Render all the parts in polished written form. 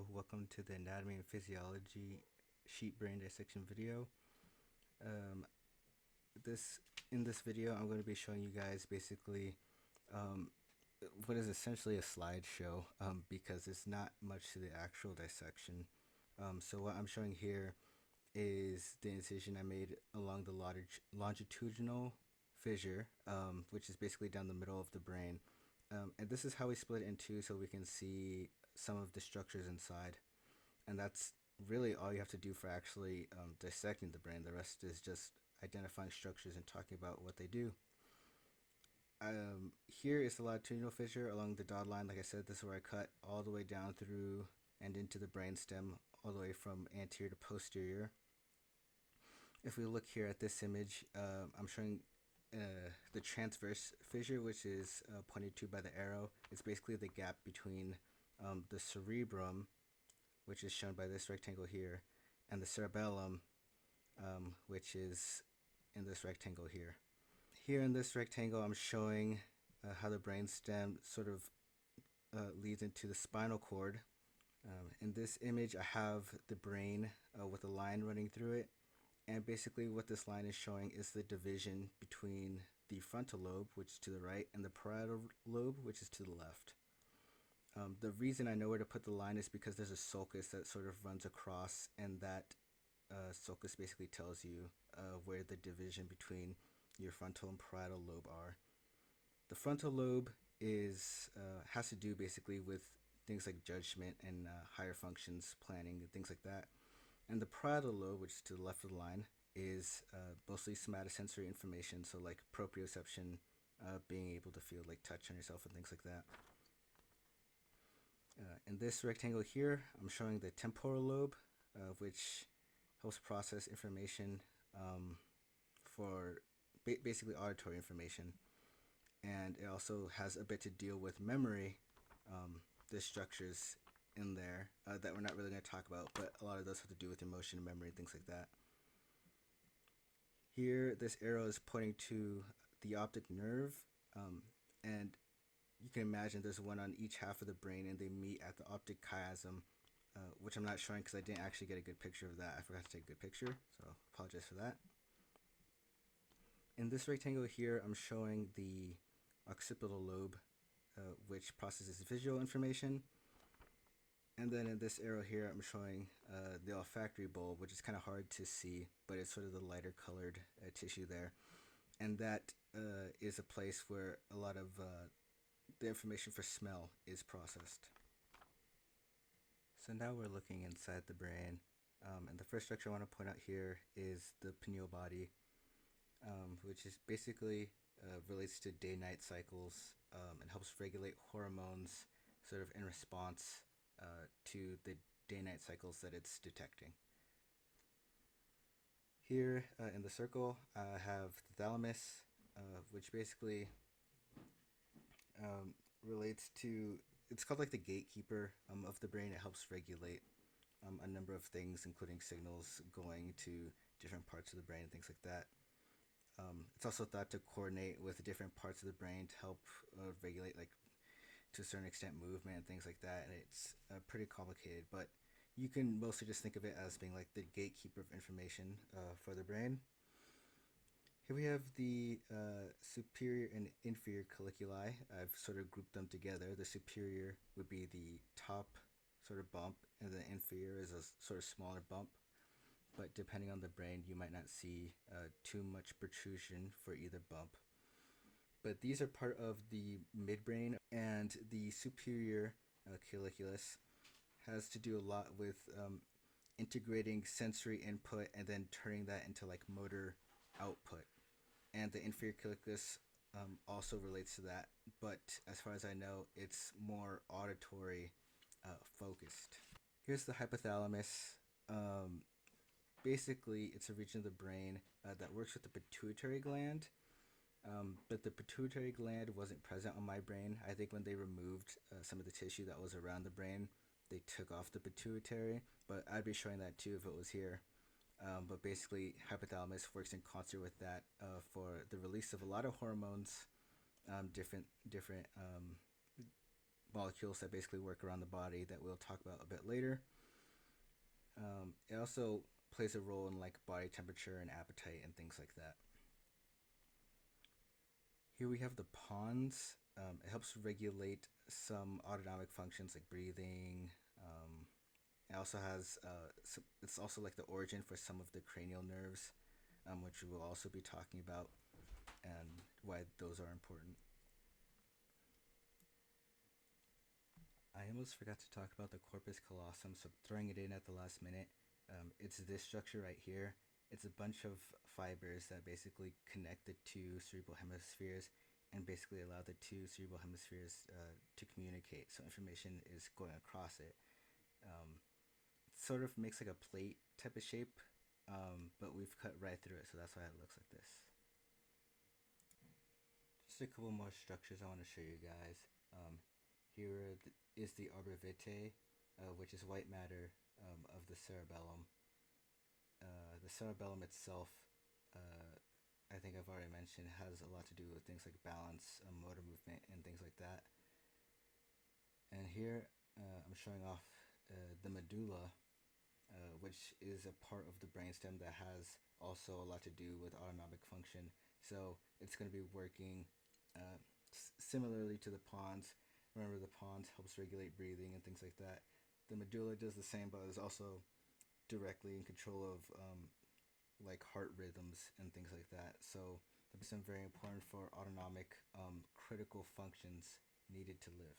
Hello, welcome to the Anatomy and Physiology sheep brain dissection video. Um, this in this video, I'm going to be showing you guys basically what is essentially a slideshow because it's not much to the actual dissection. So what I'm showing here is the incision I made along the longitudinal fissure, which is basically down the middle of the brain. And this is how we split it in two so we can see some of the structures inside. And that's really all you have to do for actually dissecting the brain. The rest is just identifying structures and talking about what they do. Here is the longitudinal fissure along the dotted line. Like I said, this is where I cut all the way down through and into the brainstem, all the way from anterior to posterior. If we look here at this image, I'm showing the transverse fissure, which is pointed to by the arrow. It's basically the gap between the cerebrum, which is shown by this rectangle here, and the cerebellum, which is in this rectangle here. Here in this rectangle, I'm showing how the brainstem sort of leads into the spinal cord. In this image, I have the brain with a line running through it. And basically what this line is showing is the division between the frontal lobe, which is to the right, and the parietal lobe, which is to the left. The reason I know where to put the line is because there's a sulcus that sort of runs across, and that sulcus basically tells you where the division between your frontal and parietal lobe are. The frontal lobe has to do basically with things like judgment and higher functions, planning, and things like that. And the parietal lobe, which is to the left of the line, is mostly somatosensory information, so like proprioception, being able to feel like touch on yourself and things like that. In this rectangle here, I'm showing the temporal lobe, which helps process information for basically auditory information. And it also has a bit to deal with memory. There's structures in there that we're not really going to talk about, but a lot of those have to do with emotion and memory and things like that. Here, this arrow is pointing to the optic nerve, and you can imagine there's one on each half of the brain, and they meet at the optic chiasm, which I'm not showing because I didn't actually get a good picture of that. I forgot to take a good picture, so apologize for that. In this rectangle here, I'm showing the occipital lobe, which processes visual information. And then in this arrow here, I'm showing the olfactory bulb, which is kind of hard to see, but it's sort of the lighter colored tissue there. And that is a place where a lot of the information for smell is processed. So now we're looking inside the brain. And the first structure I want to point out here is the pineal body, which is basically relates to day-night cycles and helps regulate hormones sort of in response to the day-night cycles that it's detecting. Here in the circle, I have the thalamus, which basically relates to, it's called like the gatekeeper of the brain. It helps regulate a number of things, including signals going to different parts of the brain and things like that. It's also thought to coordinate with different parts of the brain to help regulate, like, to a certain extent, movement and things like that. And it's pretty complicated, but you can mostly just think of it as being like the gatekeeper of information for the brain. Here we have the superior and inferior colliculi. I've sort of grouped them together. The superior would be the top sort of bump, and the inferior is a sort of smaller bump. But depending on the brain, you might not see too much protrusion for either bump. But these are part of the midbrain, and the superior colliculus has to do a lot with integrating sensory input and then turning that into like motor output. And the inferior colliculus also relates to that, but as far as I know, it's more auditory focused. Here's the hypothalamus. Basically, it's a region of the brain that works with the pituitary gland. But the pituitary gland wasn't present on my brain. I think when they removed some of the tissue that was around the brain, they took off the pituitary, but I'd be showing that too if it was here. But basically, hypothalamus works in concert with that for the release of a lot of hormones, different molecules that basically work around the body that we'll talk about a bit later. It also plays a role in like body temperature and appetite and things like that. Here we have the pons. It helps regulate some autonomic functions like breathing. It also has, it's also like the origin for some of the cranial nerves, which we will also be talking about and why those are important. I almost forgot to talk about the corpus callosum, so throwing it in at the last minute. It's this structure right here. It's a bunch of fibers that basically connect the two cerebral hemispheres and basically allow the two cerebral hemispheres to communicate, so information is going across it. Sort of makes like a plate type of shape, but we've cut right through it, so that's why it looks like this. Just a couple more structures I want to show you guys. Here is the arbor vitae, which is white matter of the cerebellum. The cerebellum itself, I think I've already mentioned, has a lot to do with things like balance, motor movement, and things like that. And here I'm showing off the medulla, which is a part of the brainstem that has also a lot to do with autonomic function. So it's going to be working similarly to the pons. Remember, the pons helps regulate breathing and things like that. The medulla does the same, but is also directly in control of like heart rhythms and things like that. So the brainstem very important for autonomic critical functions needed to live.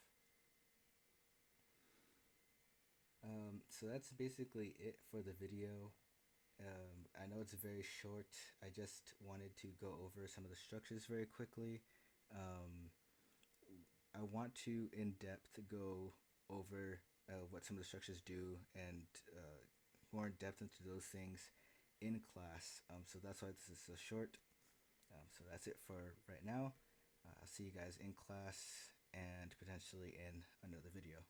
So that's basically it for the video. I know it's very short. I just wanted to go over some of the structures very quickly. I want to in depth go over what some of the structures do and more in depth into those things in class. So that's why this is so short. So that's it for right now. I'll see you guys in class and potentially in another video.